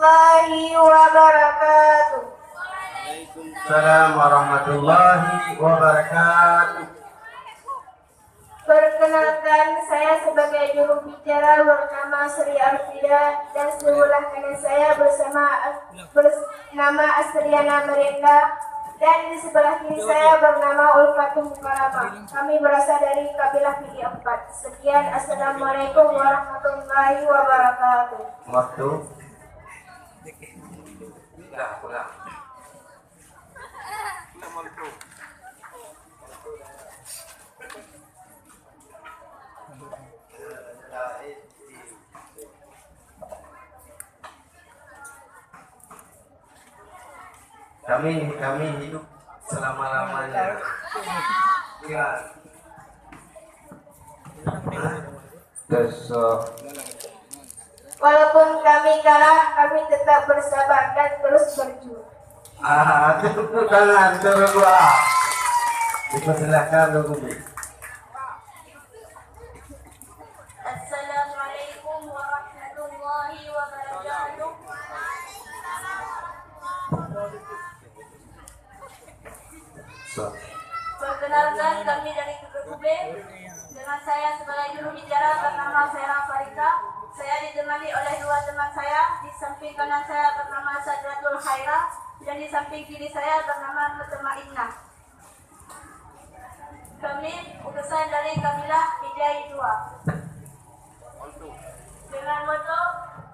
warahmatullahi wabarakatuh. Waalaikumsalam warahmatullahi wabarakatuh. Perkenalkan, saya sebagai juru bicara bernama Sri Arfida dan sebelah kanan saya bernama Astriana Merenda dan di sebelah kiri saya bernama Ulfatul Mukarramah. Kami berasal dari kabilah Pidi 4. Sekian, assalamualaikum warahmatullahi wabarakatuh. Waktu. Pulang. Kami hidup selama-lamanya. Ya. Walaupun kami kalah, kami tetap bersabar dan terus berjuang. Tepuk tangan berdua. Dipersilakan Logubi. Assalamualaikum warahmatullahi wabarakatuh. Perkenalkan, kami dari Logubi. Dengan saya sebagai juru bicara bernama Sarah Farika. Saya ditemani oleh dua teman saya. Di samping kanan saya bernama Sadratul Khaira dan di samping kiri saya bernama Mutmainnah. Kami utusan dari kabilah Hijai 2. Dengan moto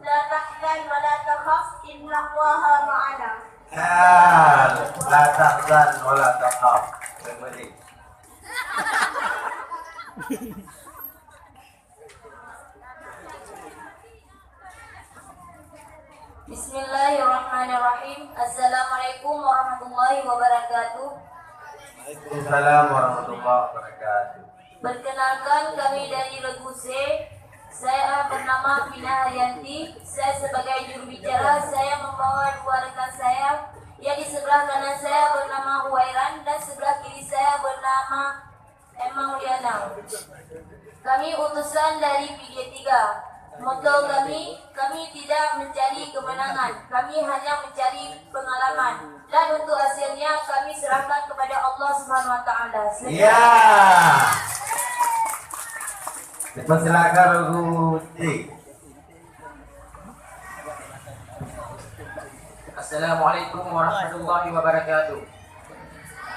la tahzan wa la takhaf innallaha ma'ana. La tahzan wa la takhaf. Kembali. Bismillahirrahmanirrahim. Assalamualaikum warahmatullahi wabarakatuh. Waalaikumsalam warahmatullahi wabarakatuh. Perkenalkan, kami dari Regu C. Saya bernama Fina Haryanti. Saya sebagai juru bicara, saya membawa dua rekan saya. Yang di sebelah kanan saya bernama Huairan dan sebelah kiri saya bernama Emma Mulyana. Kami utusan dari PG3. Moto kami tidak mencari kemenangan, kami hanya mencari pengalaman. Dan untuk hasilnya kami serahkan kepada Allah Subhanahu Wa Taala. Ya. Dipersilakan Logubi. Assalamualaikum warahmatullahi wabarakatuh.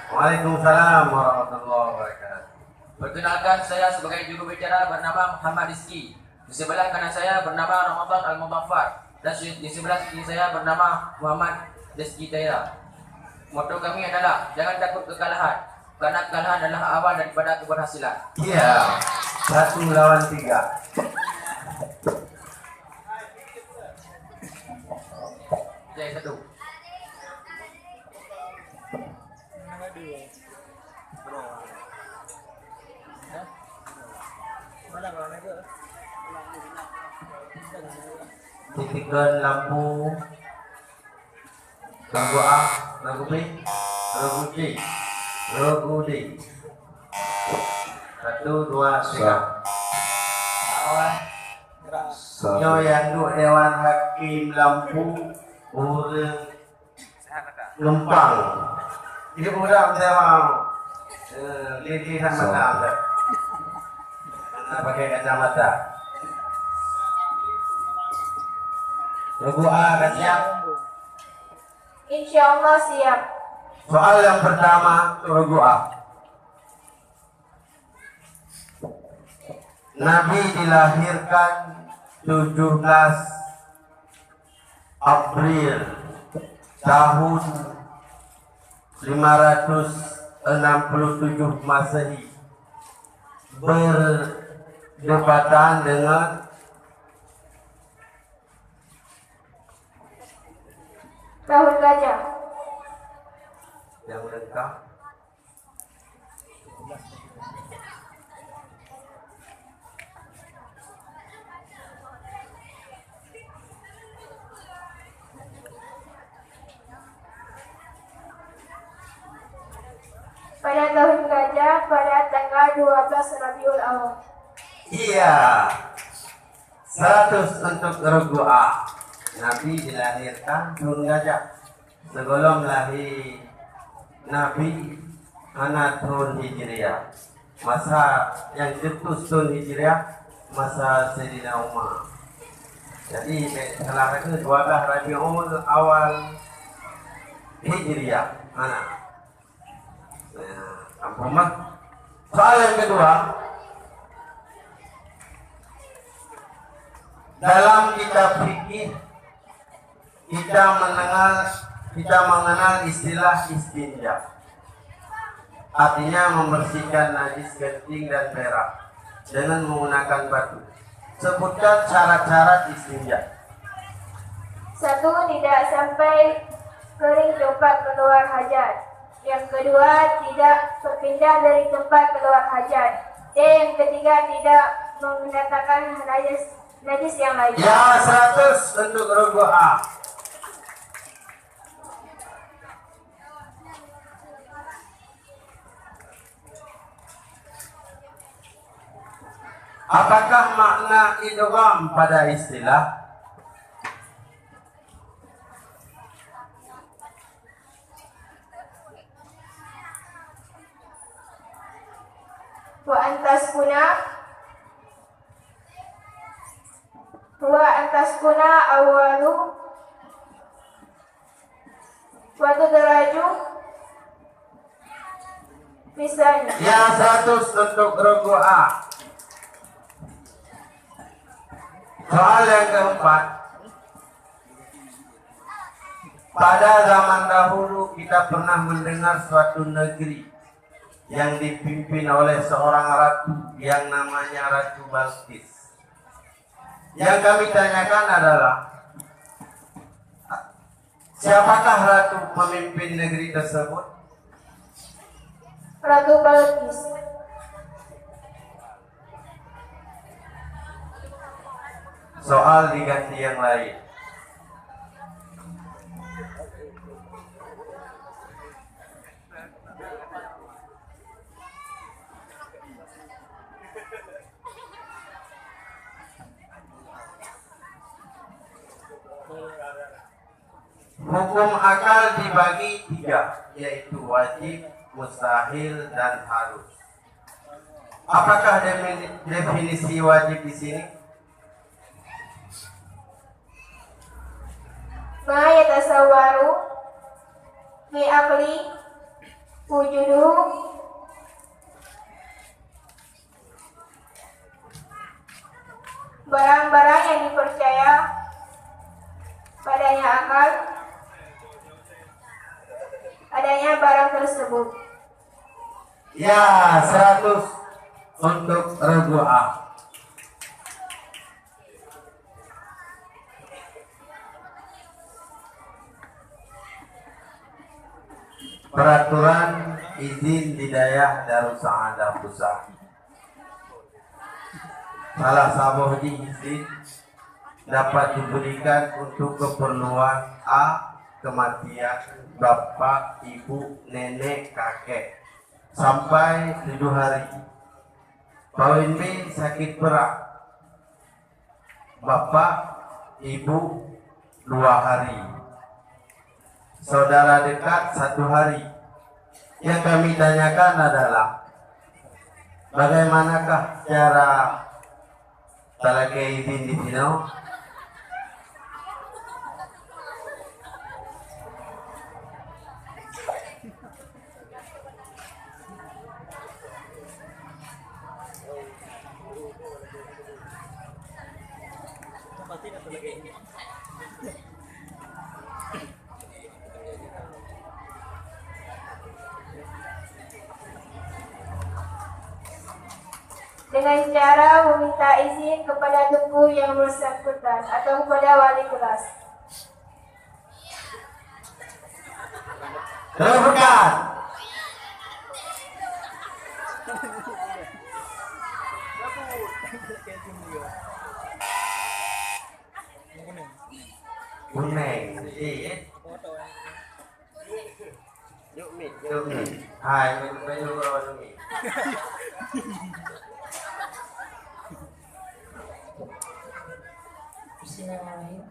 Waalaikumsalam warahmatullahi wabarakatuh. Perkenalkan, saya sebagai juru bicara bernama Muhammad Rizki. Di sebelah kanan saya bernama Ramadan Al-Mubaffar dan di sebelah kiri saya bernama Muhammad Rizki Taira. Moto kami adalah jangan takut kekalahan, karena kekalahan adalah awal daripada keberhasilan. Iya. 1 lawan 3. Jadi satu. Titikkan lampu. Lampu A, lampu B, lampu C, lampu D. 1, 2, 3. Nyo yang duk Dewan Hakim lampu urang Lempang. Ini budak saya mau. Lihat mata. Pakai kacamata. Regu A kan siap? Insya Allah siap. Soal yang pertama, Regu A. Nabi dilahirkan 17 April tahun 567 Masehi. Berdekatan dengan Tahun gajah. yang lengkap. Pada tahun gajah pada tanggal 12 Rabiul Awal. Iya. 100 untuk Regu A. Nabi dilahirkan tahun gajah. Sebelum lahir Nabi anak tahun Hijriah. Masa yang jetus tahun Hijriah masa Sayyidina Umar. Jadi setelah itu 12 Rabiul Awal Hijriah anak. Nah, soal yang kedua, dalam kitab fikih kita mengenal istilah istinja. Artinya membersihkan najis kencing dan berak dengan menggunakan batu. Sebutkan syarat-syarat istinja. 1. Tidak sampai kering tempat keluar hajat. Yang kedua, tidak berpindah dari tempat keluar hajat. Yang ketiga, tidak mendatangkan najis yang lain. Ya, 100 untuk rukuk A. Apakah makna idgham pada istilah? Wa antaskuna awalu wa tudraju pisani. Ya, 100 untuk rukuk A. Soal yang keempat, pada zaman dahulu kita pernah mendengar suatu negeri yang dipimpin oleh seorang ratu yang namanya Ratu Balqis. Yang kami tanyakan adalah, siapakah ratu pemimpin negeri tersebut? Ratu Balqis. Soal diganti yang lain. Hukum akal dibagi 3, yaitu wajib, mustahil, dan harus. Apakah definisi wajib di sini? Ma yatasawwaru fi aqli wujuduhu barang-barang yang dipercaya padanya akal adanya barang tersebut. Ya, 100 untuk rukuk A. Peraturan izin hidayah Darussaadah Pusat. Salah satu izin dapat diberikan untuk keperluan A. Kematian bapak, ibu, nenek, kakek sampai 7 hari. Poin B, sakit berat bapak, ibu 2 hari, saudara dekat 1 hari. Yang kami tanyakan adalah, bagaimanakah cara talaqi izin di sini? Dengan cara meminta izin kepada tubuh yang bersangkutan atau kepada wali kelas. Terbuka. Kuning. Yuk mi. Hai, minum kalau mi. Bismillahirrahmanirrahim.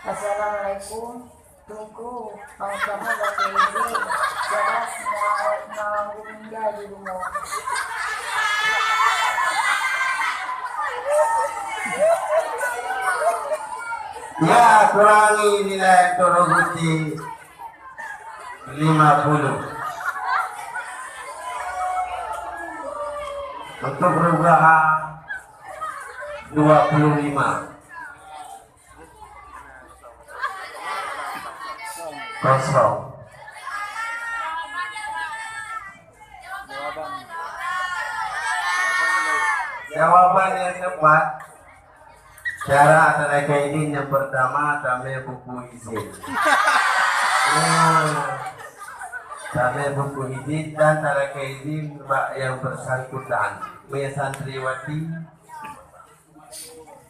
Assalamualaikum. Tunggu, mau kamu baca ini. Jelas mau meninggal di rumah. Ya, kurangi nilai Toroguchi 50. Untuk perubahan 25. Kosong. Jawaban yang tepat. Cara antara ini yang pertama kami buku izin. Kami buku izin dan antara izin mbak yang bersangkutan. Mbak santriwati,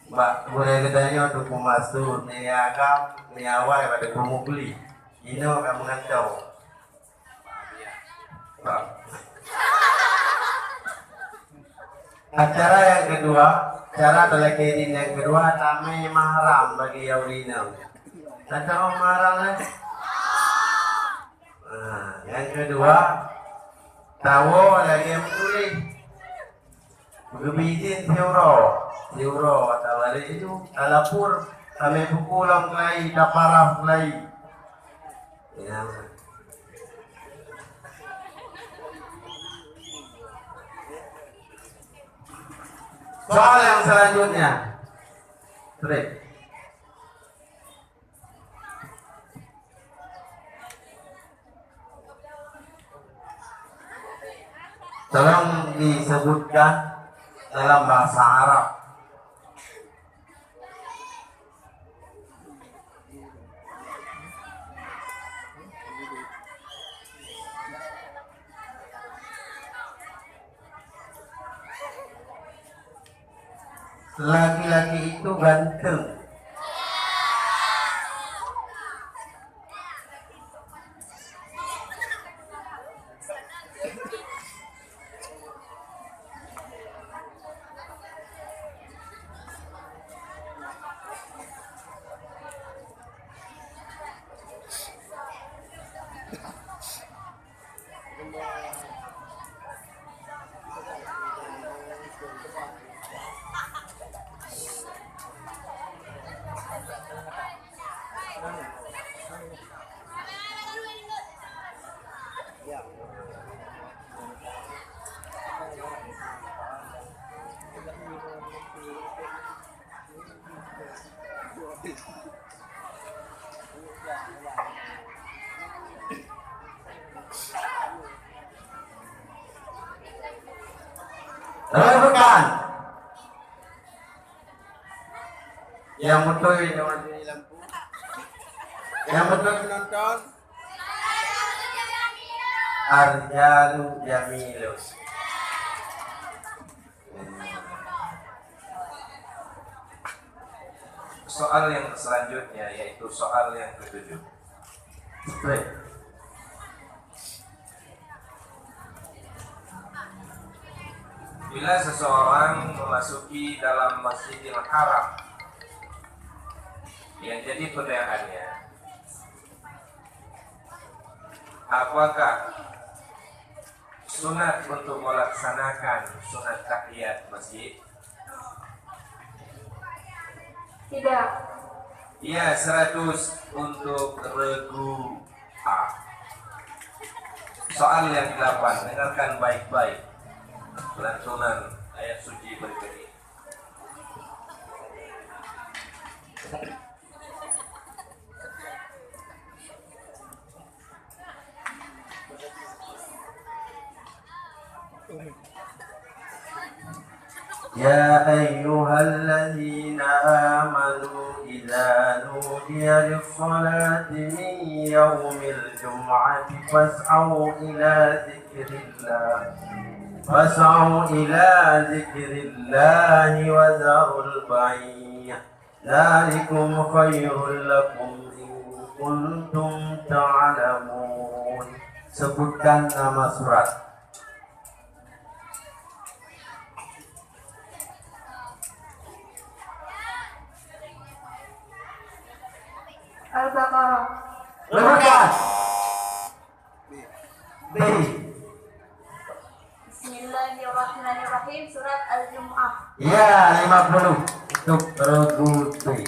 mbak boleh katanya untuk masuk niagam niawai pada pemukli. Ini akan mengacau. Acara yang kedua. Cara telekinin yang kedua kami mahram bagi Yaulina. Nanti mahram lah. Yang kedua tahu lagi yang boleh berbijin siuro atau ada itu alapur kami pukulang kelai daparah kelai. Ya. Soal yang selanjutnya, tolong disebutkan dalam bahasa Arab. Laki-laki itu ganteng. Bukan. Yang betul ini lampu. Yang betul penonton. Arjalu Jamilus. Soal yang selanjutnya yaitu soal yang ke-7. Bila seseorang memasuki dalam Masjidil Haram, yang jadi pertanyaannya, apakah sunat untuk melaksanakan sunat tahiyat masjid? Tidak. Iya, 100 untuk regu A. Soal yang 8, dengarkan baik-baik lantunan ayat suci berikut ini. Ya ayyuhalladzina amanu idza nudiya lis-salati min yaumil jum'ati fas'au ila dzikrillahi wa dharul bai'a dzalikum khairul lakum in kuntum ta'lamun. Sebutkan nama surat. Al-Baqarah. Lepas. B. Bismillahirrahmanirrahim. Surat Al-Jumu'ah. Ya, 50 untuk regu B.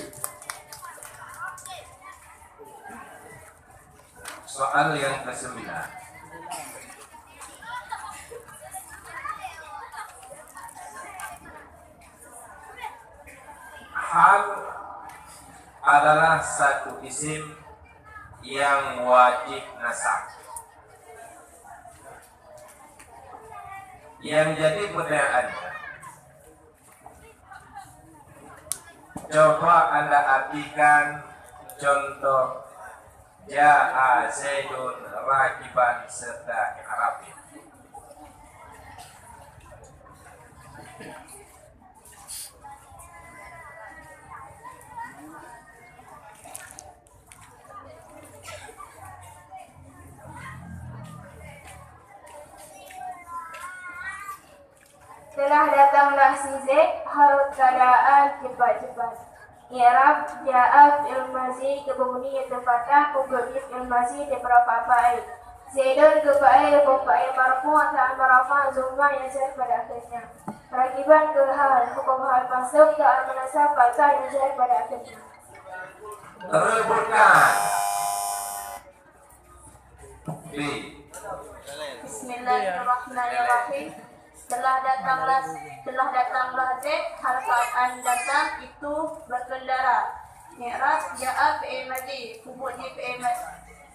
Soal yang ke-9. Hal adalah satu isim yang wajib nasab. Yang jadi pertanyaannya, coba Anda artikan contoh Ja'a Zaidun rakiban serta i'rabnya. Telah datanglah si Zaid, hal keadaan cepat-cepat. I'rab ja'a fi'il madhi ke bunyi terfatah kubur fi'il madhi beberapa fa'il. Zaidun ke fa'il marfu' atau marfu' zumma yang zahir pada akhirnya. Rakiban ke hal hukum hal masuk ke al-manasab fathah yang zahir pada akhirnya. Rebutkan. B. Bismillahirrahmanirrahim. Telah datanglah Zaid, hal keadaan datang itu berkendara. I'rab ja'a fi'il madhi kubur di fi'il madhi.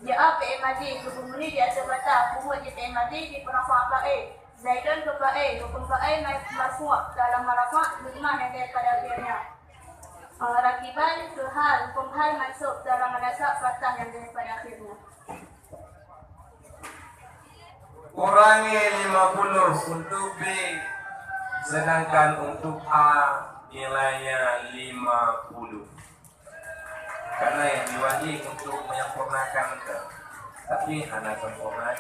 Ja'a fi'il madhi kubur di atas batas kubur di fi'il madhi di perafa' fa'il. Zaidun ke fa'il, hukum fa'il marfu' dalam marfu' lima yang ada pada akhirnya. Rakiban ke hal, hukum hal masuk dalam manasab fathah yang ada pada akhirnya. Kurangi 50 untuk B, sedangkan untuk A nilainya 50. Karena yang diwajib untuk menyempurnakan ke, tapi hanya sempurna.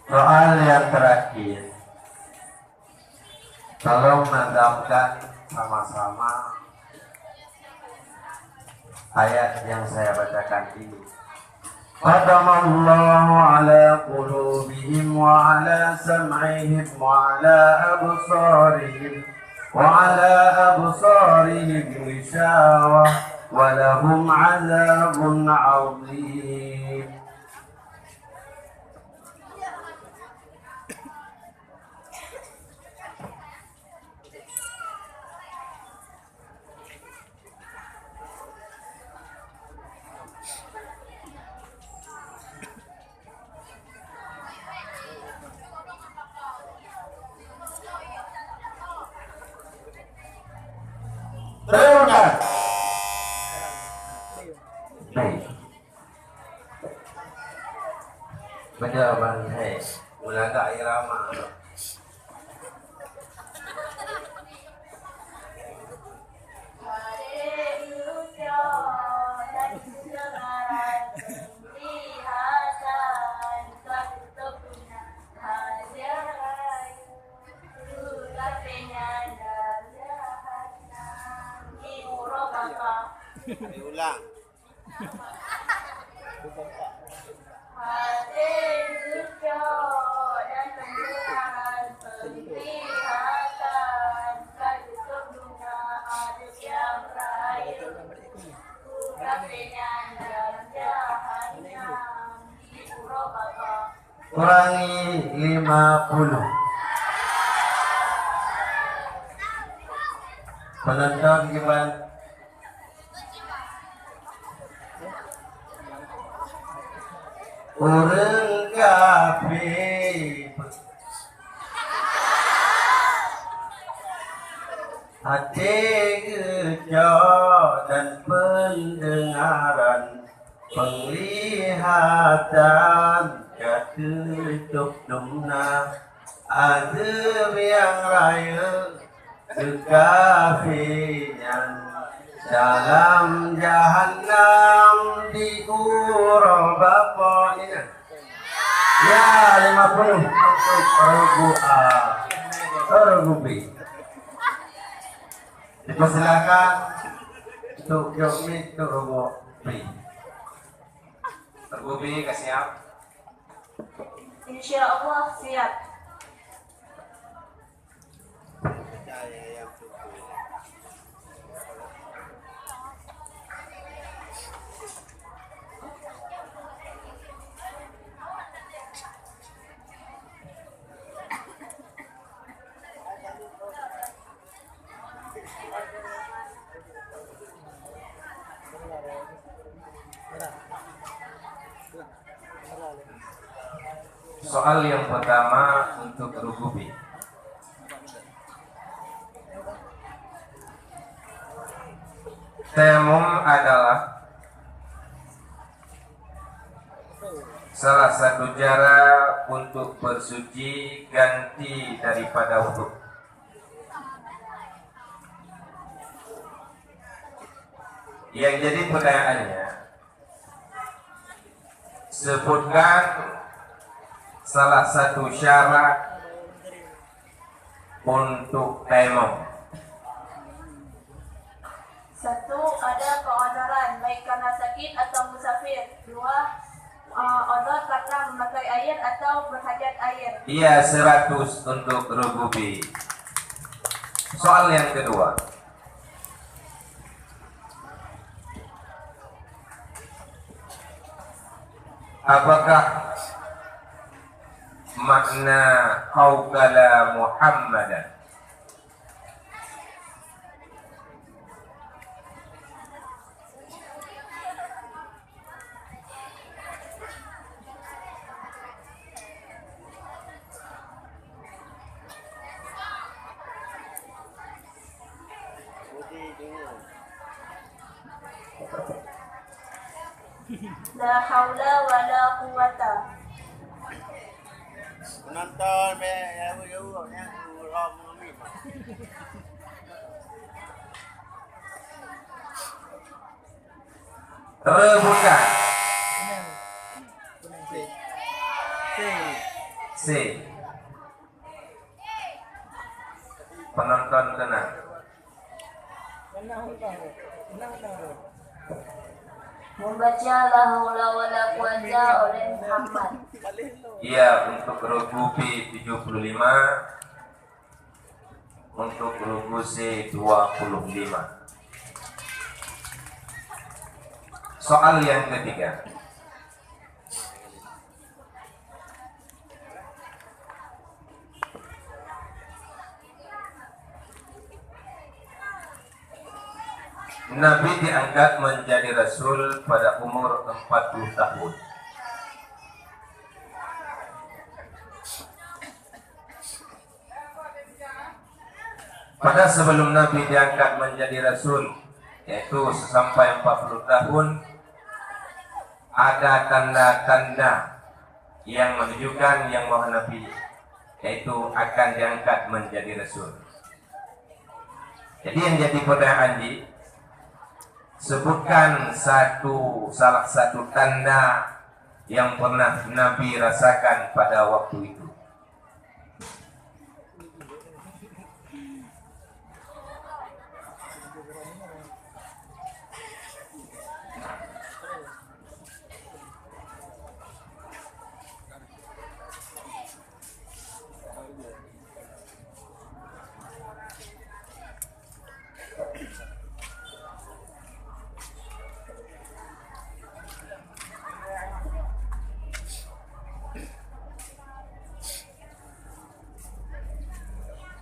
Soal yang terakhir. Tolong menambahkan sama-sama ayat yang saya bacakan ini. Khatamallahu ala qulubihim wa ala sam'ihim wa ala absarihim ghishawah wa lahum 'adzabun 'adzim. Teruskan. Baik. Penjawaban saya ulaga irama. Diulang. Kurangi 50. Penonton gimana? Orang kafir hati kecoh dan pendengaran, penglihatan ketutup dumna, azab yang raya kekafiran dalam jahannam diurau bapa ini. Ya 50 untuk regu A, regu B. Dipersilakan untuk Yomi untuk Robo B. Tergubi kasih siap. Insya Allah siap. Soal yang pertama untuk Rugubi. Tayamum adalah salah satu cara untuk bersuci ganti daripada wudu. Yang jadi pertanyaannya, sebutkan salah satu syarat untuk tayamum. Satu, ada keodoran baik karena sakit atau musafir. Dua, odor karena memakai air atau berhajat air. Iya, 100 untuk Rugubi. Soal yang kedua. Apakah makna qaukala Muhammadan? La haula wa la quwata. Penonton jauh-jauhnya rom ni. Rebutan. C. Penonton tenang. Membaca la haula wa la quwata oleh Muhammad. Iya, untuk Rugubi 75, untuk Rugusi 25. Soal yang ketiga. Nabi diangkat menjadi Rasul pada umur 40 tahun. Pada sebelum Nabi diangkat menjadi Rasul, yaitu sampai 40 tahun, ada tanda-tanda yang menunjukkan yang bahwa Nabi yaitu akan diangkat menjadi Rasul. Jadi yang jadi pertanyaan Ji, sebutkan salah satu tanda yang pernah Nabi rasakan pada waktu itu.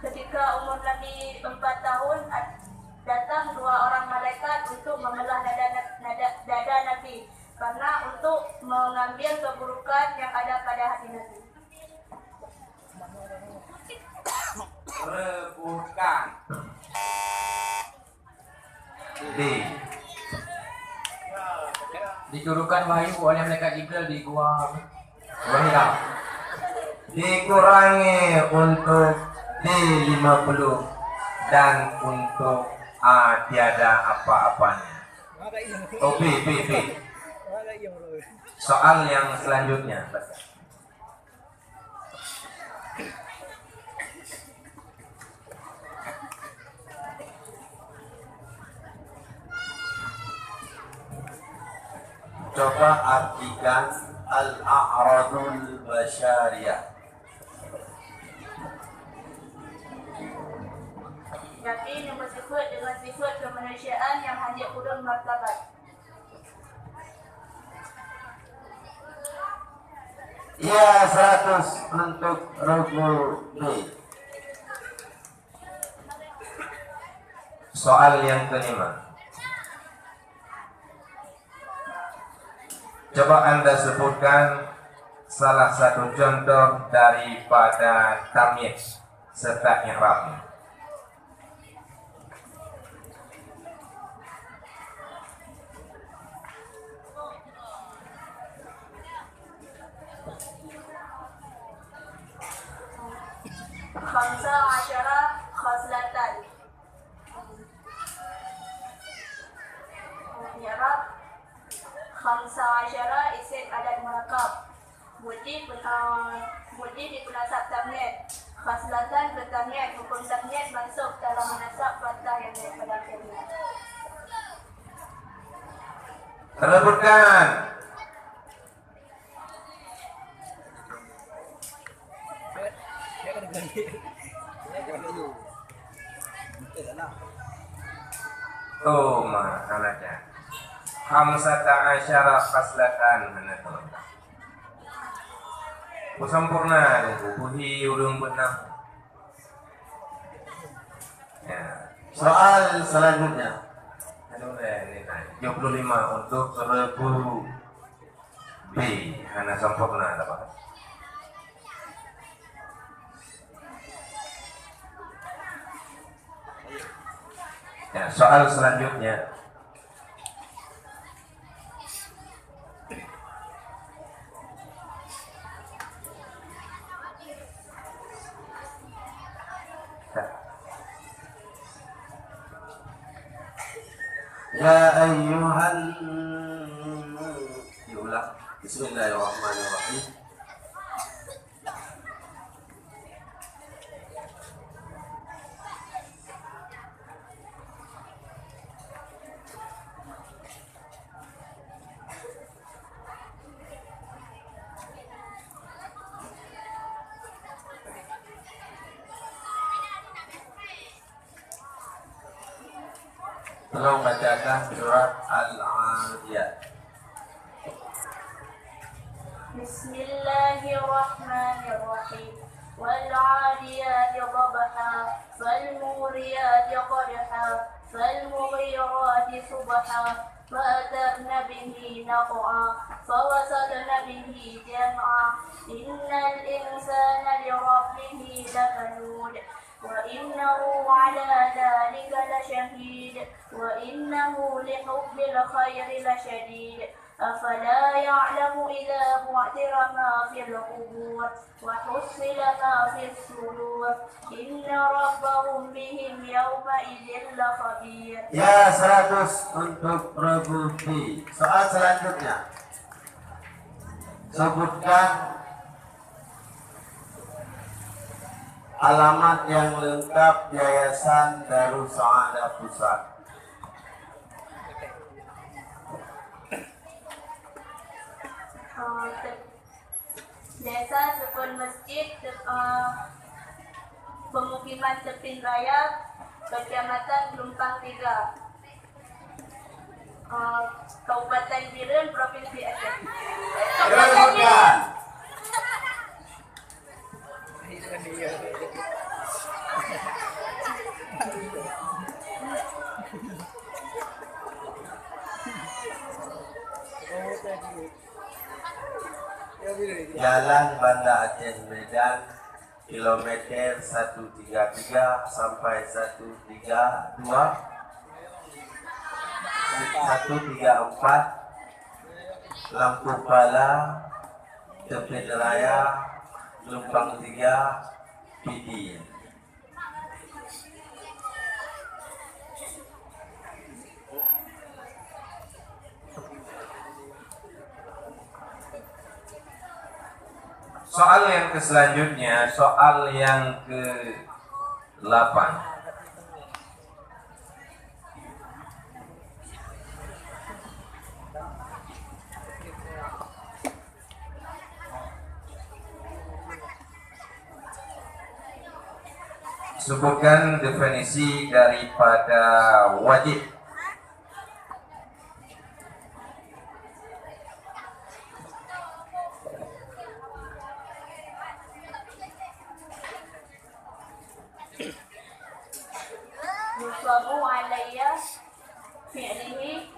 Ketika umur Nabi 4 tahun, datang 2 orang malaikat untuk membelah dada Nabi karena untuk mengambil keburukan yang ada pada hati Nabi. Rebutan. D. Diturunkan wahyu oleh malaikat Jibril di gua Hira. Dikurangi untuk D50 dan untuk A tiada apa-apanya. Oh, B. Soal yang selanjutnya. Coba artikan al-a'radul basyariyah. Yakin yang bersifat dengan sifat kemanusiaan yang hanya ulul martabat. Ya, 100 untuk rukun B. Soal yang kelima. Coba Anda sebutkan salah satu contoh daripada tamyiz serta i'rabnya. Khamsa asyara khaslatan. I'rab khamsa asyara isim adat murakab. Mudi dipenasab tamyiz. Khaslatan bertamyiz, hukum tamyiz masuk dalam menasab fathah yang daripada akhirnya. Sebutkan. Oh, anaknya. Khamsata asyara khaslatan hanatun. Sempurna, buhi ulung benang. Ya. Soal selanjutnya. Aduh, ini 25 untuk rebu B. Hana sempurna ada apa? Ya, soal selanjutnya. Ya ayyuhan, diulang. Bismillahirrahmanirrahim. Tolong bacakan surat Al-Adiyat. Bismillahirrahmanirrahim. Wal-'adiyati dhabha, fal-muriyati qadha, fal-mughirati subha, fa'atharna bihi naq'a, fawasatna bihi jam'a. Innal insana li rabbihi lakanud. وإنه على ذلك لشهيد وإنه لحب الخير لشديد أفلا يعلم إذا بعثر ما في القبور وحصل ما في الصدور إن ربهم بهم يومئذ لخبير. Ya, 100 untuk Rebu B. Soal selanjutnya. Sebutkan alamat yang lengkap Yayasan Darus Sa'adah Pusat. Desa Sukun Masjid, Pemukiman Tepin Raya, Kecamatan Gelumpang 3, Kabupaten Biren, Provinsi Aceh. Sebutkan. Jalan Banda Aceh Medan, kilometer 133 sampai 134, 134, Lampu Pala, Tepin Raya, Gelumpang 3, PD. Soal yang selanjutnya, soal yang ke-8. Sebutkan definisi daripada wajib. Yusabu alayya fi'lihi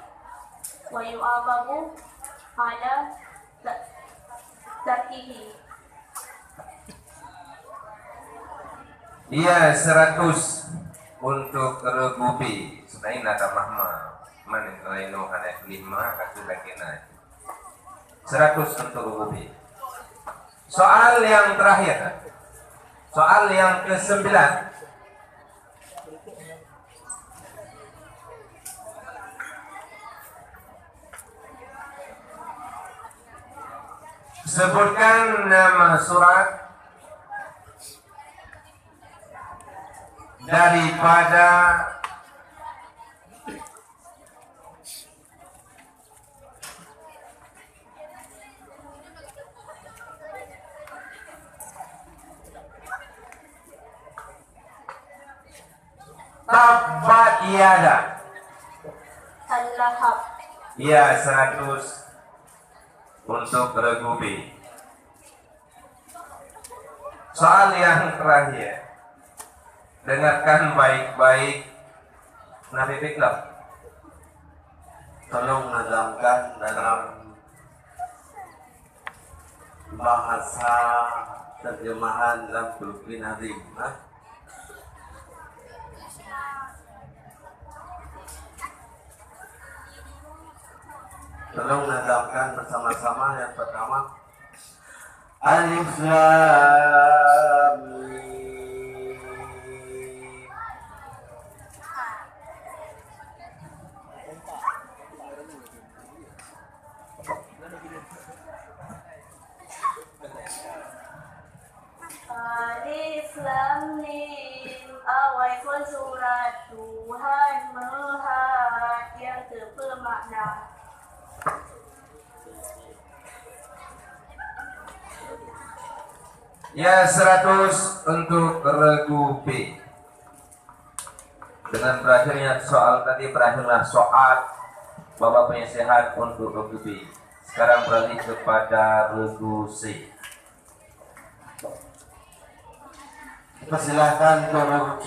wa yu'ababu ala tarkihi. Ia 100 untuk regu B. Sebenarnya ada mahma. Mana kalau ada 5 kata lagi naik. 100 untuk regu B. Soal yang terakhir. Soal yang ke-9. Sebutkan nama surat daripada Tabbat Yada. Al-Lahab. Ya, 100 untuk regu B. Soal yang terakhir. Dengarkan baik-baik Nabi Fiklam. Tolong nazamkan dalam bahasa terjemahan dalam Qur'an Azim. Tolong nazamkan bersama-sama. Yang pertama, Alif Lam Mim. Alif Lam Mim. Awal pun surat Tuhan Maha yang bermakna. Ya, 100 untuk regu B. Dengan berakhirnya soal tadi, berakhirlah soal Bapak penyehat untuk regu B. Sekarang beralih kepada regu C. Persilahkan ke regu C.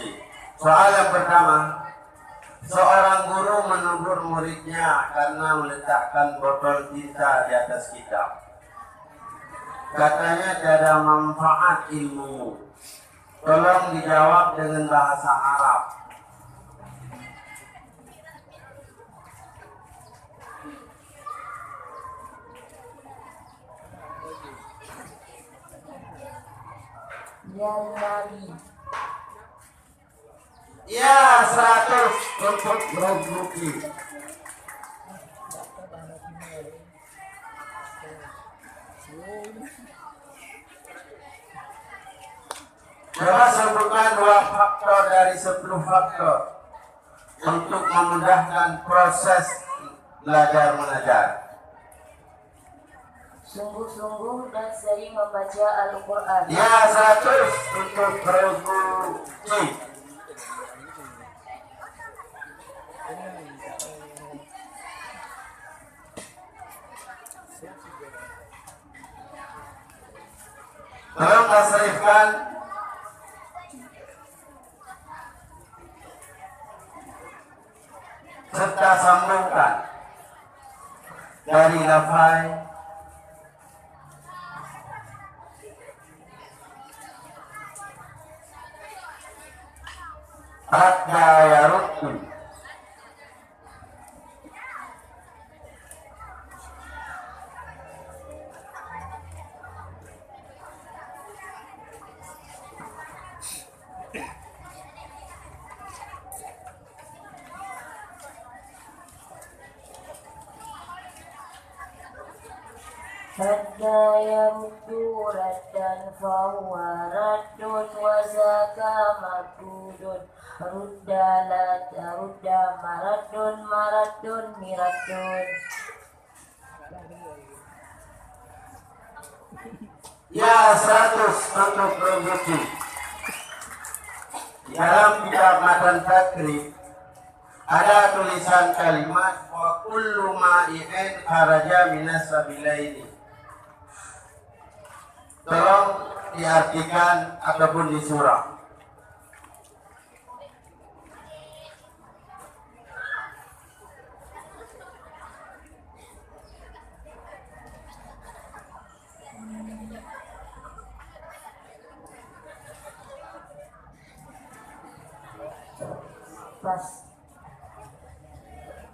Soal yang pertama, seorang guru menegur muridnya karena meletakkan botol tinta di atas kitab. Katanya tiada manfaat ilmu. Tolong dijawab dengan bahasa Arab. Ya Nabi. Ya, 100 untuk regu C. Coba sebutkan 2 faktor dari 10 faktor untuk memudahkan proses belajar mengajar. Sungguh-sungguh dan sering membaca Al-Quran. Ya, 100 untuk regu C. Tolong tasrifkan serta sambungkan dari lafai radda yaruddu. Radda yaruddu raddan fahuwa raddun wa zaka mardudun. Rudda maraddun maraddun miraddun. Ya, 100 untuk regu C. Di dalam kitab Matan Takrib ada tulisan kalimat wa kullu ma'in kharaja minas sabilaini. Tolong diartikan ataupun disurah. Pas.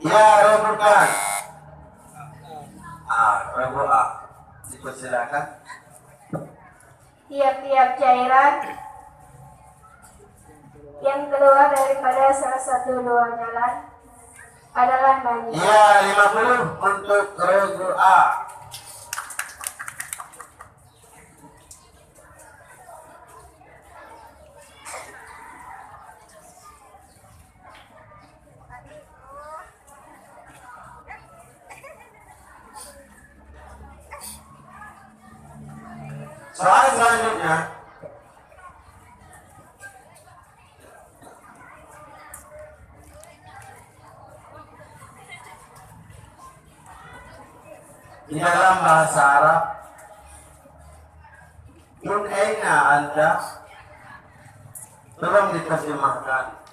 Ya, rebukan. Rebu'a. Dipersilakan. Tiap-tiap cairan yang keluar daripada salah satu dua jalan adalah mani. Ya, 50 untuk rebu'a. Soal selanjutnya, di dalam bahasa Arab, min aina anta, tolong diterjemahkan.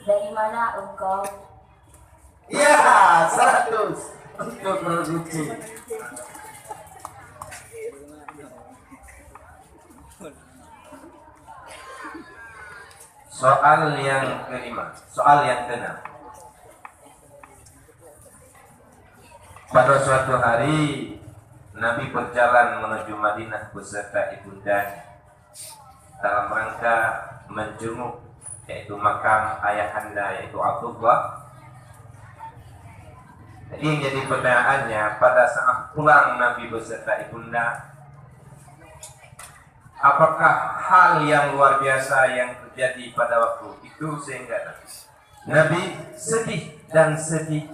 Dari mana engkau? Ya, 100 untuk produksi. Soal yang kelima, soal yang keenam. Pada suatu hari Nabi berjalan menuju Madinah beserta ibundanya dalam rangka menjenguk yaitu makam ayahanda yaitu Abdullah. Jadi yang jadi pertanyaannya, pada saat pulang Nabi beserta ibunda, apakah hal yang luar biasa yang terjadi pada waktu itu sehingga Nabi sedih dan sedih.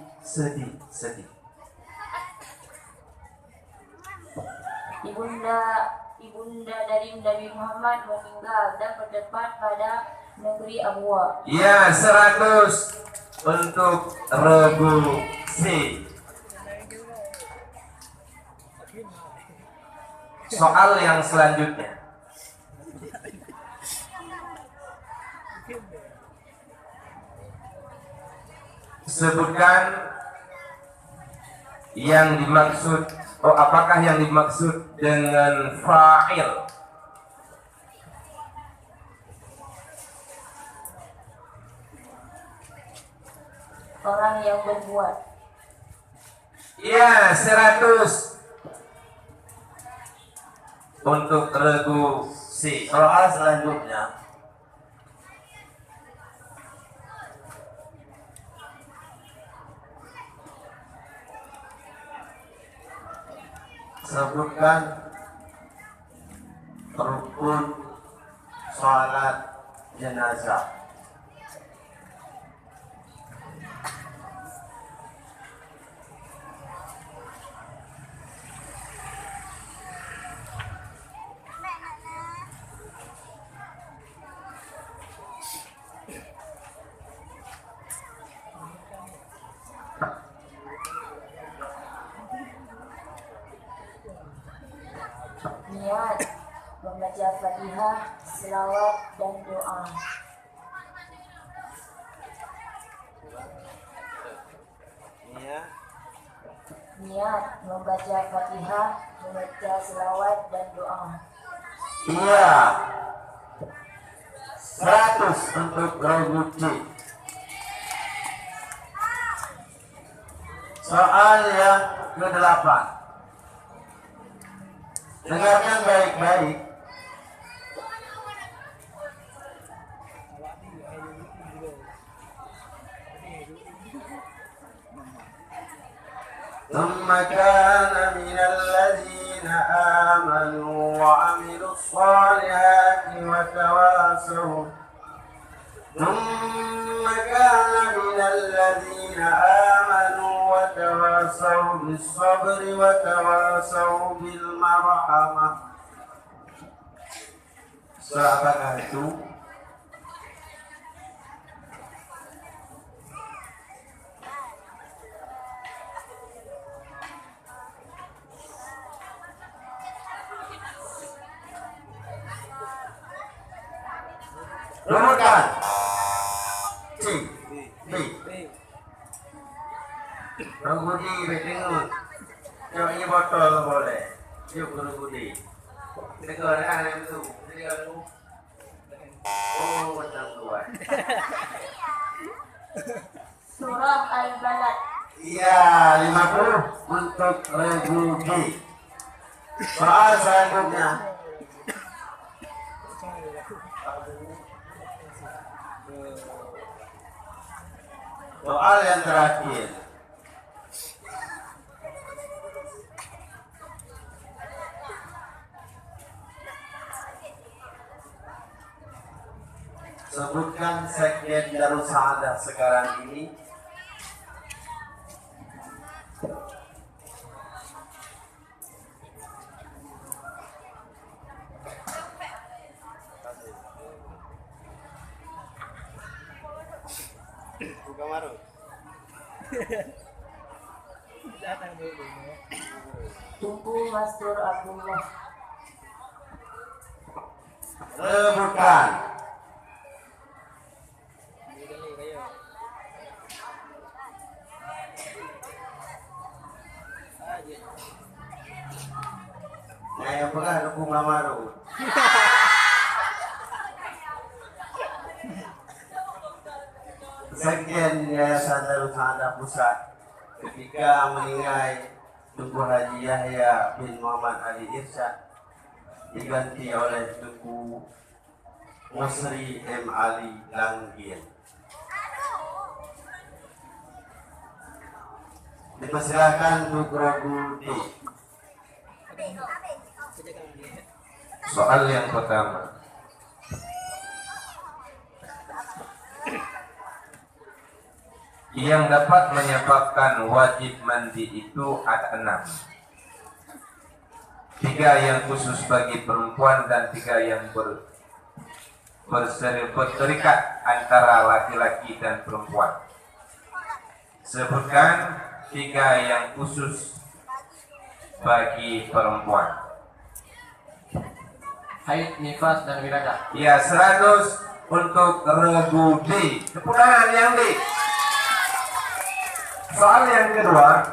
Ibunda dari Nabi Muhammad meninggal dan bertempat pada negeri Abwa. Ya, 100 untuk Rebu C. Soal yang selanjutnya. Sebutkan yang dimaksud, apakah yang dimaksud dengan fa'il? Orang yang berbuat. Ya, 100 untuk Regu C. Soal selanjutnya, sebutkan rukun salat jenazah. Niat membaca Fatihah, selawat dan doa. Niat membaca Fatihah, membaca selawat dan doa. Iya, 100 untuk Roguci. Soal yang ke-8, dengarkan baik-baik. ثم كان من الذين آمنوا وعملوا الصالحات وتواصوا ثم كان من الذين آمنوا وتواصوا بالصبر وتواصوا بالمرحمة. Surah Al-Baqarah itu rumuskan C B Rugudi berdengar. Coba ini botol boleh. Yuk Rugudi. Dengar kan itu. Oh macam tuan. Surah Al-Balad. Iya 50 untuk Rugudi. Soal selanjutnya. Soal yang terakhir. Sebutkan sekjen Darussaada sekarang ini. Bukan marah. Tunku Mastur Abdullah. Sebutkan. Nah, apakah dukung Mamaru? Sekjen Yayasan Darussaada Pusat ketika meninggal Tunku Haji Yahya bin Muhammad Ali Irsyad diganti oleh Tunku Musri M. Ali Langgir. Dipersilakan Tunku Rugudi. Soal yang pertama. Yang dapat menyebabkan wajib mandi itu ada 6. 3 yang khusus bagi perempuan dan 3 yang berterikat antara laki-laki dan perempuan. Sebutkan 3 yang khusus bagi perempuan. Haid, nifas, dan wiladah. Ya 100 untuk Rugudi. Tepuk tangan yang di. Soal yang kedua,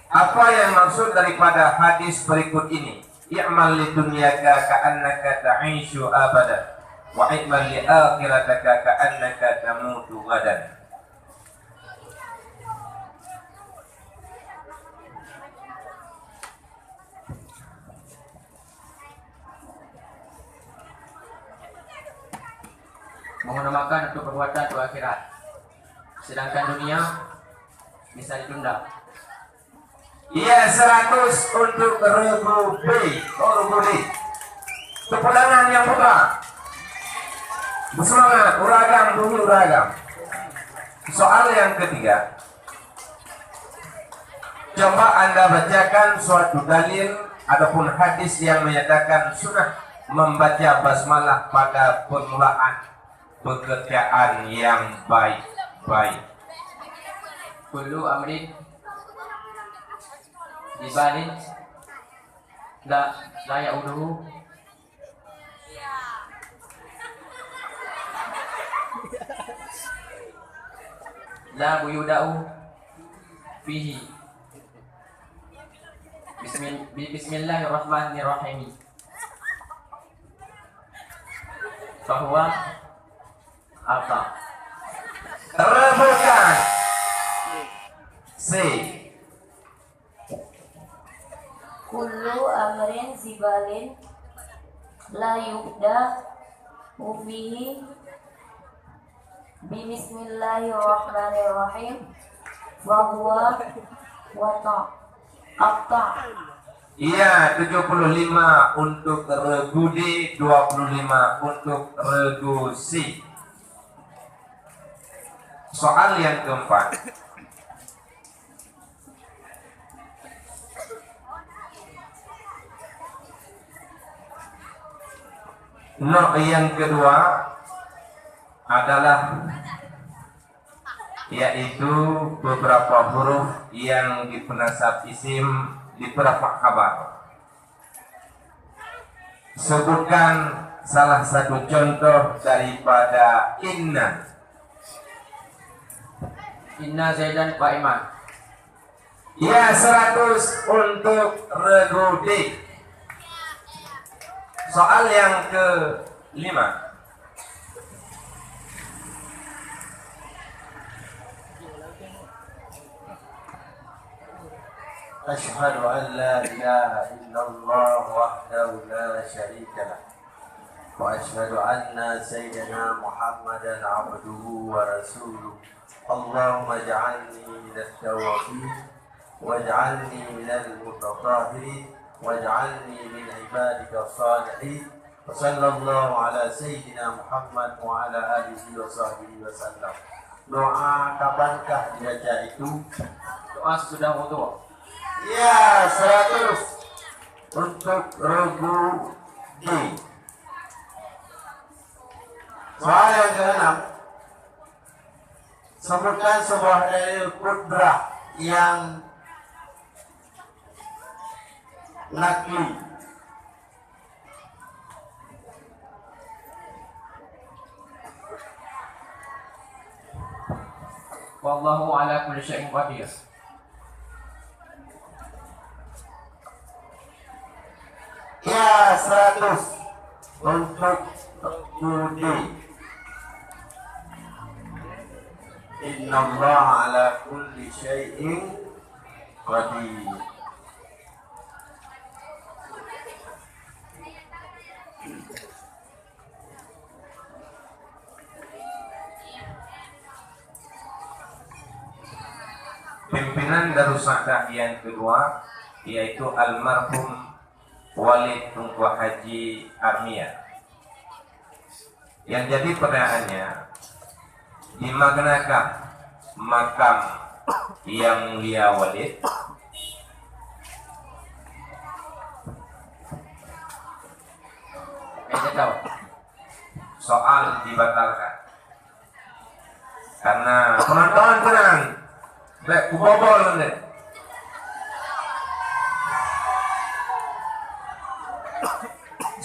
apa yang maksud daripada hadis berikut ini? I'mal li dunyaka ka'annaka ta'ishu abada wa i'mal li akhirataka ka'annaka tamutu gadan. Mengumpulkan untuk perbuatan untuk akhirat. Sedangkan dunia bisa ditunda. Iya 100 untuk Rugudi. Rugudi. Tepuk tangan yang putra. Bersemangat, uragam dulu uragam. Soal yang ketiga. Coba Anda bacakan suatu dalil ataupun hadis yang menyatakan sunnah membaca basmalah pada permulaan pekerjaan yang baik-baik. Kullu amrin dibalin la ya'uduhu la buyuda'u fihi. Bismillahirrahmanirrahim. Bahwa apa? Rebukan. C. Kullu amrin zibalin la yubda fihi bismillahirrahmanirrahim wa huwa wata. Iya, 75 untuk regu D, 25 untuk regu C. Soal yang keempat. No, yang kedua adalah yaitu beberapa huruf yang di penasab isim di perafak khabar. Sebutkan salah satu contoh daripada inna. Inna Zaidan qa'iman. Ya, 100 untuk regu D. Soal yang kelima. أشهد أن لا إله إلا الله وحده لا شريك له وأشهد أن سيدنا محمدا عبده ورسوله اللهم اجعلني من التوابين واجعلني من المتطهرين واجعلني من عبادك الصالحين وصلى الله على سيدنا محمد وعلى آله وصحبه وسلم. Doa kapankah dibaca itu? Doa sesudah wudu. Ya, 100 untuk regu D. Soal yang ke-6. Sebutkan sebuah dalil kudrah yang nakli. Wallahu ala kulli syai'in qadir. Ya, 100 untuk Budi. Inna Allah ala kulli syai'in qadir. Pimpinan Darussadah yang kedua yaitu almarhum Walid Tunku Haji Armia. Yang jadi pertanyaannya, di manakah makam yang mulia Walid? Saya tahu. Soal dibatalkan karena penonton tenang, baik kubobol nih.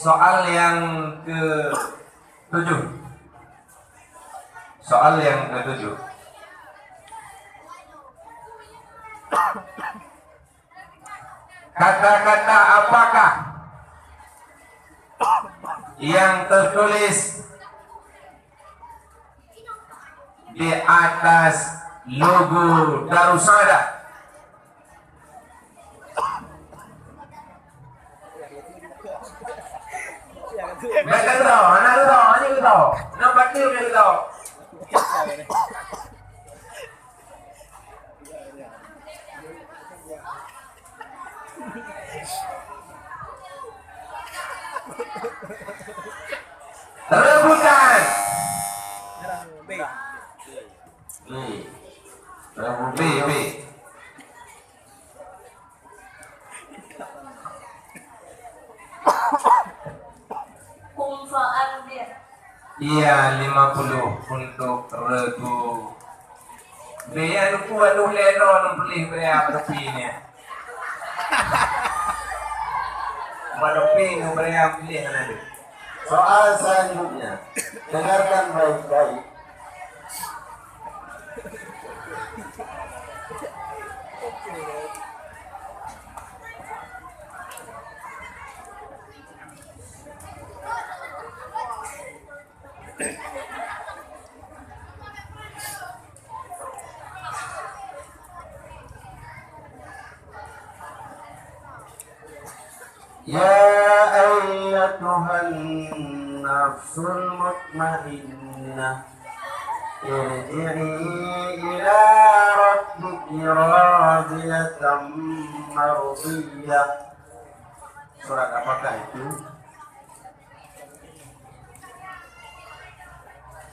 Soal yang ke-7. Soal yang ke-7. Kata-kata apakah yang tertulis di atas logo Darussadah? Mereka tahu, anak tahu, anak tahu, nampak dia mereka tahu. Rebutan. B. Iya, 50 untuk regu B. Anu kuat tu leno beli berapa rupiahnya? Berapa berapa beli anu? Soal selanjutnya, dengarkan baik-baik. Ya ayyatuhan nafsul mutmainnah irji'i ila rabbiki radiyatan mardiyah Surat apakah itu?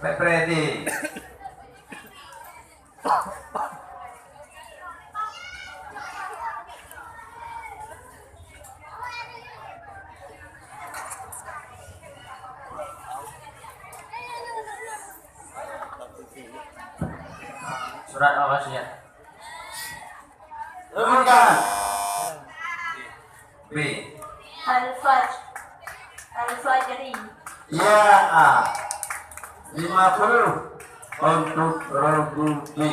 Baik, Freddy. Surat Al-Ghasyiyah. Bukan. B. Al-Fajri. Ya. 50 untuk regu B.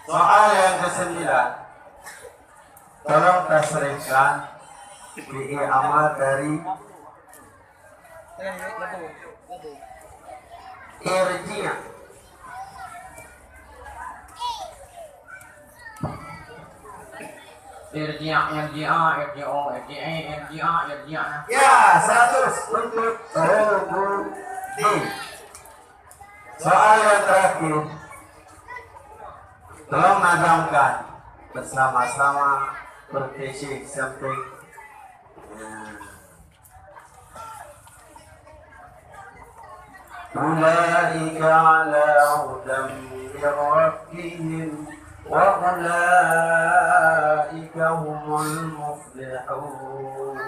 Soal yang ke-9. Tolong tasrifkan fi'il amal dari irji'. Irji'a. Ya, 100 untuk regu D. Soal yang terakhir. Tolong nazamkan bersama-sama berfisik samping. Ulaika ala hudam min rabbihim wa ulaika humul muflihun.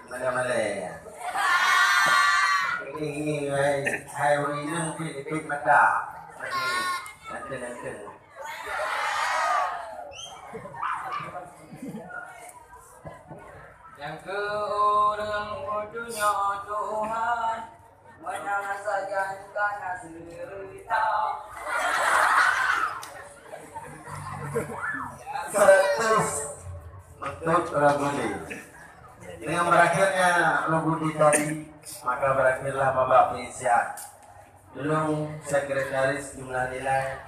Mala-mala. Ini hai winang Pilipin mata. Nanti. Yang keurang bodohnya Tuhan menasajankan cerita. 100 untuk Raguli. Dengan berakhirnya Raguli tadi, maka berakhirlah babak penyisian. Dulu sekretaris jumlah nilai.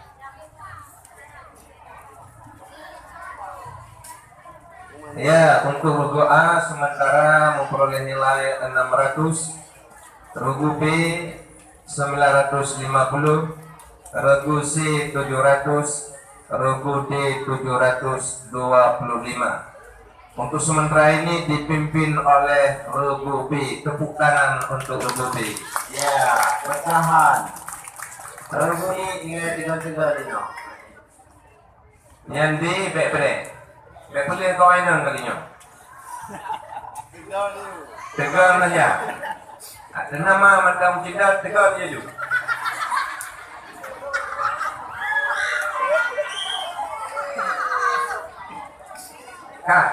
Ya, untuk regu A sementara memperoleh nilai 600, regu B 950, regu C 700, regu D 725. Untuk sementara ini dipimpin oleh regu B. Tepuk tangan untuk regu B. Ya, bertahan. Raguli ingat tiga-tiga dino. Yang D baik-baik. Baik boleh kau ainang kalinya. Tegar saja. Ada nama macam cinta tegar dia juga. Kak,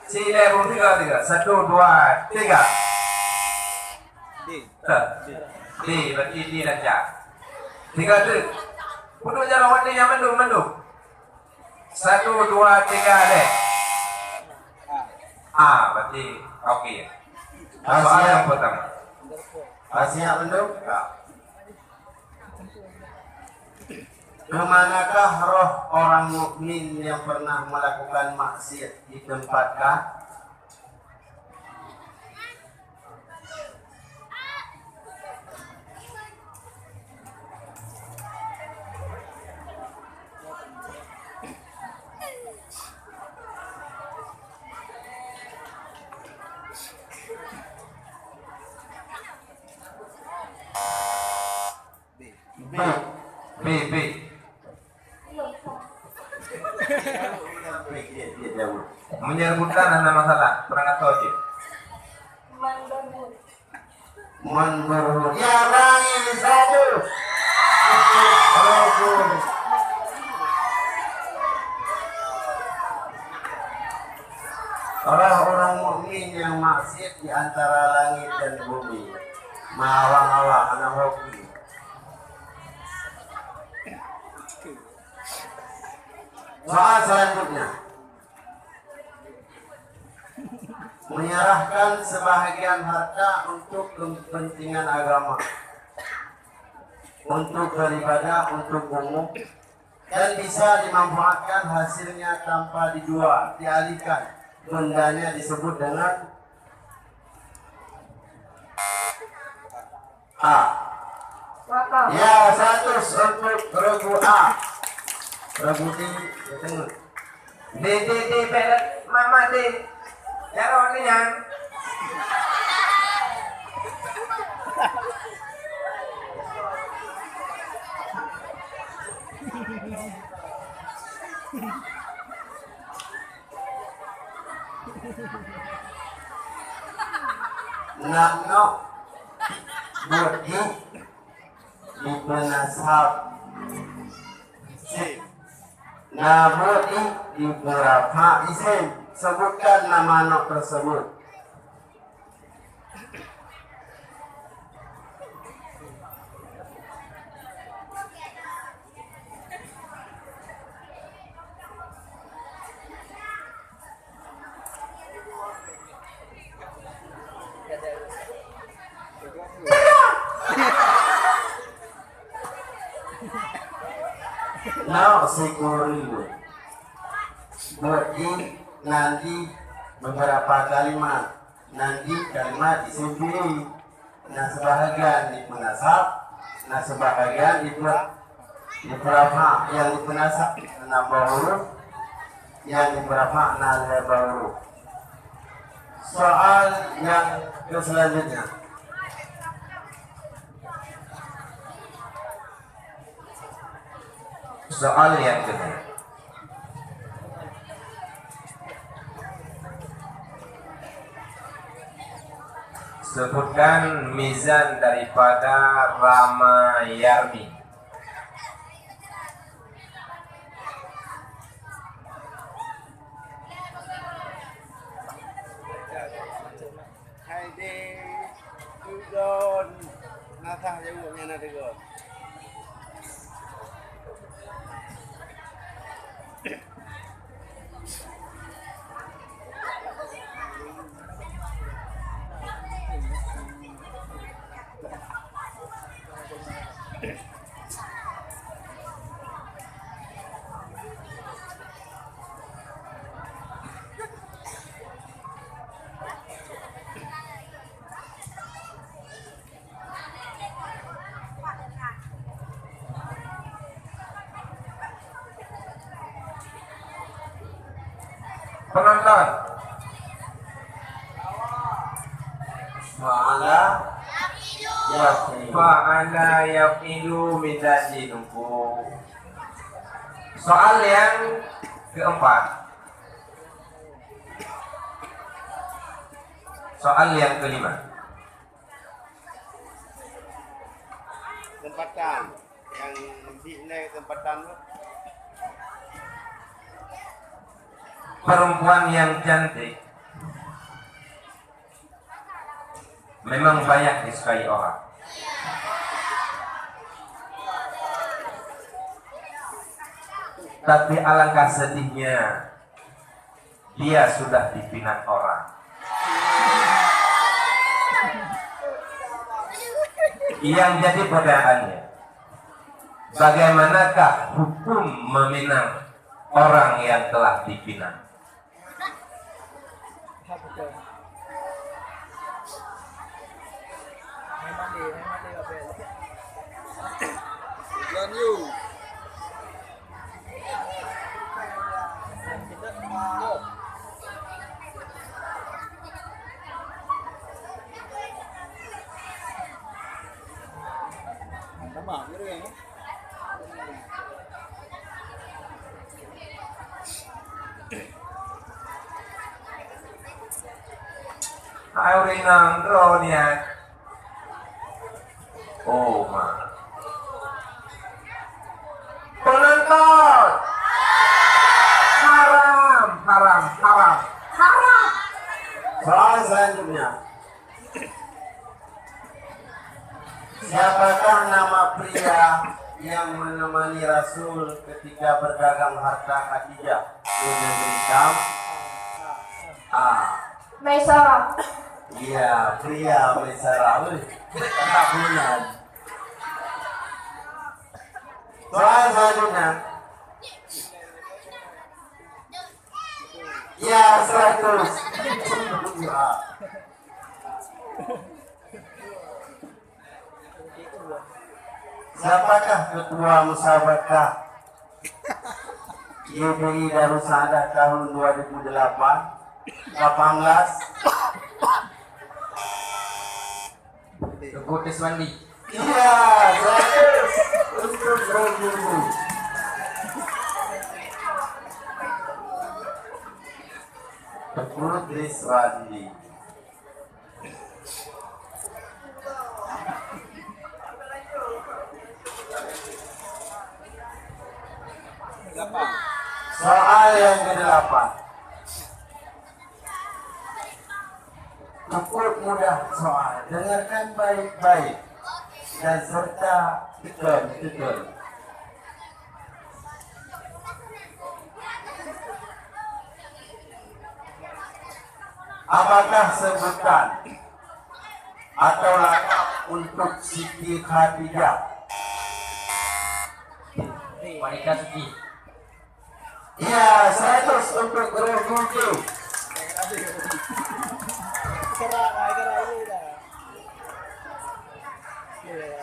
sila pun tiga. 1, 2, 3. D, berarti D dan C. 3 tu. Untuk jalan warna yang mendung. 1, 2, 3 deh. Berarti okey. Soal yang pertama. Siap belum? Kemanakah roh orang mukmin yang pernah melakukan maksiat ditempatkah? B. Menyerbukan ada masalah, perangkat tauhid. Menurut ya bang ini satu. Orang-orang mukmin yang maksiat di antara langit dan bumi, mawang-awang anak hoki. Soal selanjutnya, menyerahkan sebahagian harta untuk kepentingan agama. untuk beribadah untuk umum dan bisa dimanfaatkan hasilnya tanpa dialihkan. Bendanya disebut dengan A. Wakaf. Ya, 100 untuk regu A. Regu D, tengok. D, pelet, mama D. Jaro ni yang. Nak buat di penasab. Namun di beberapa isim sebutkan nama anak tersebut. Now sekuribu berarti nanti beberapa kalimat, nanti kalimat isim fi'il. Nah sebahagian di penasab, nah sebahagian di berapa yang di penasab nambah huruf, yang di berapa nambah huruf. Soal yang selanjutnya. Soal yang kedua. Sebutkan mizan daripada Ramayarmi. Hai deh, Udon, nasa jauhnya nanti go. Penonton. Fa'ala yaqilu mizaji nunggu. Soal yang keempat. Soal yang kelima. Tempatan yang di tempatan tu. Perempuan yang cantik memang banyak disukai orang. Tapi alangkah sedihnya dia sudah dipinang orang. Yang jadi pertanyaannya, bagaimanakah hukum meminang orang yang telah dipinang? John Yu. Sama, gitu kan? Ayo rinang drone-nya. Oh, ma. Penonton. Haram, haram, haram. Haram. Soal selanjutnya. Siapakah nama pria yang menemani Rasul ketika berdagang harta Khadijah di negeri Syam? A. Maisarah. Iya, pria Maisarah. Tak bulan. Soal selanjutnya. Ya, 100. Ya. Siapakah ketua musabakah YPI Darussaada tahun 2008? 18? Teguh Deswandi. Iya, 100 untuk Romumu. Teguh Deswandi. Soal yang ke-8. Cukup mudah soal. Dengarkan baik-baik dan serta betul. Apakah sebutan atau lakap untuk Siti Khadijah? Wanita suci. Ya, 100 untuk Romumu.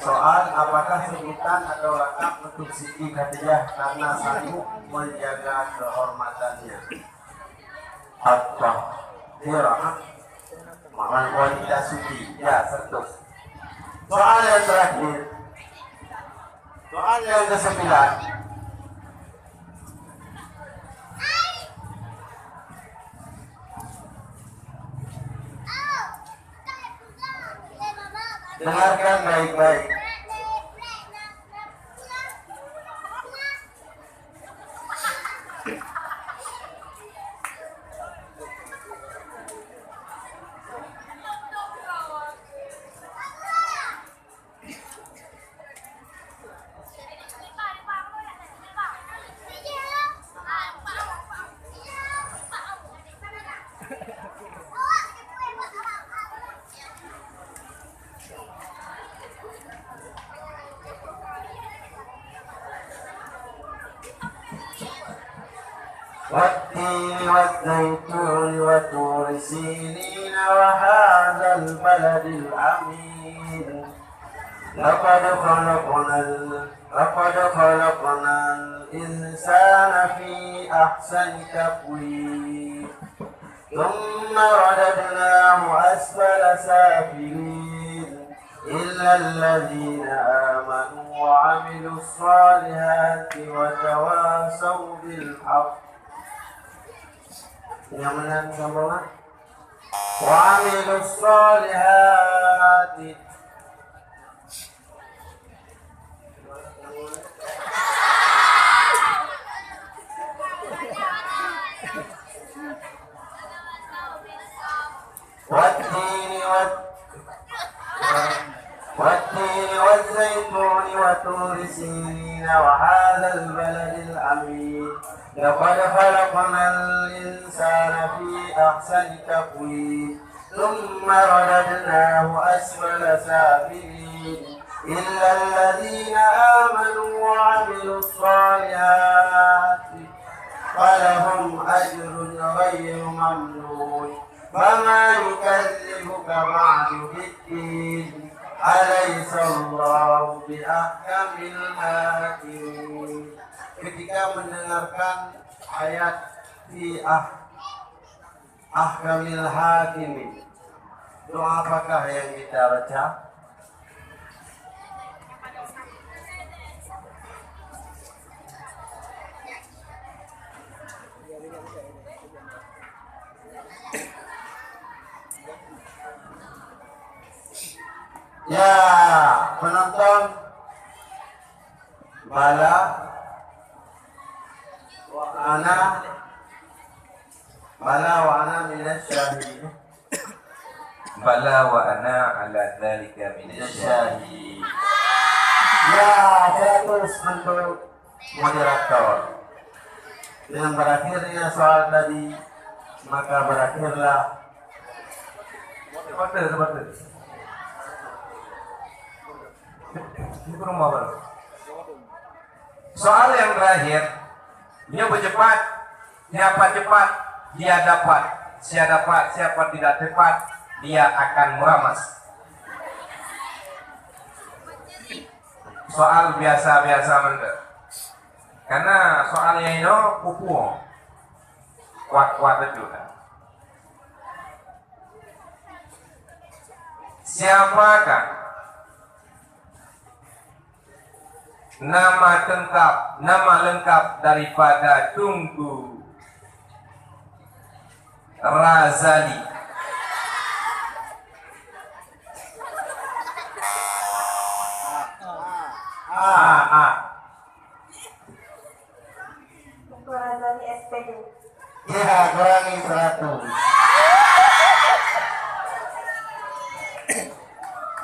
Soal apakah sebutan atau lakap untuk Siti Khadijah karena sanggup menjaga kehormatannya? Apa? Hira, makan wanita suci. Ya, 100. Soal yang terakhir. Soal yang ke-9. Dengarkan baik-baik. والتين والزيتون وطور سينين وهذا البلد الأمين لقد خلقنا الإنسان في أحسن تقويم ثم رددناه أسفل سافلين إلا الذين آمنوا وعملوا الصالحات وتواصوا بالحق yang menang sambungan wa'amilus solihati والتين والزيتون وطور سينين وهذا البلد الأمين لقد خلقنا الإنسان في أحسن تقويم ثم رددناه أسفل سافلين إلا الذين آمنوا وعملوا الصالحات فلهم أجر غير ممنون فما يكذبك بعد بالدين أليس الله بأحكم الحاكمين. Ketika mendengarkan ayat fi ahkamil hakimin, doa apakah yang kita baca? Ya, penonton bala wa ana minas syahidin. Bala wa ana ala dzalika minasyahidin. Ya, terus untuk moderator. Dengan berakhirnya soal tadi, maka berakhirlah seperti ini rumah baru. Soal yang terakhir, nyoba cepat, siapa cepat dia dapat, siapa tidak cepat dia akan meramas. Soal biasa-biasa mender. Karena soalnya ini kupu kuat-kuat betul. Siapakah nama lengkap daripada Tunku Razali? Tunku Razali SPD. Ya, kurangi 100.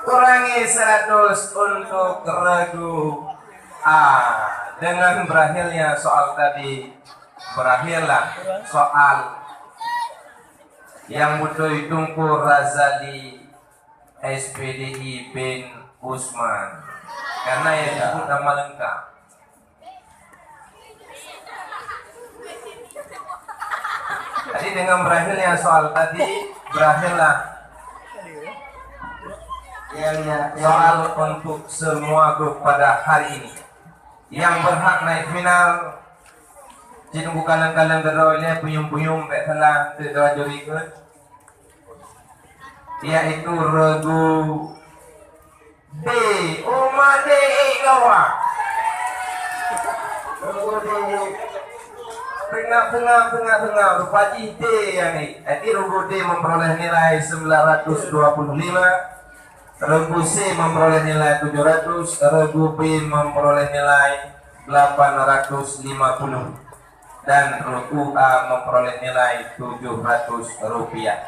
Kurangi 100 untuk regu A. Dengan berakhirnya soal tadi, berakhirlah soal yang butuh Tunku Razali SPDI bin Usman, karena yang disebut nama lengkap. Jadi dengan berakhirnya soal tadi, berakhirlah soal untuk semua grup pada hari ini. Yang berhak naik final, jadi bukan kalang geroynya puyung-puyung salah tidak juri ke, yaitu regu D. Uma D. Gawa. Regu D. Tengah rupa D yang ini. Jadi regu D memperoleh nilai 925. Regu C memperoleh nilai 700, regu B memperoleh nilai 850, dan regu A memperoleh nilai 700 rupiah.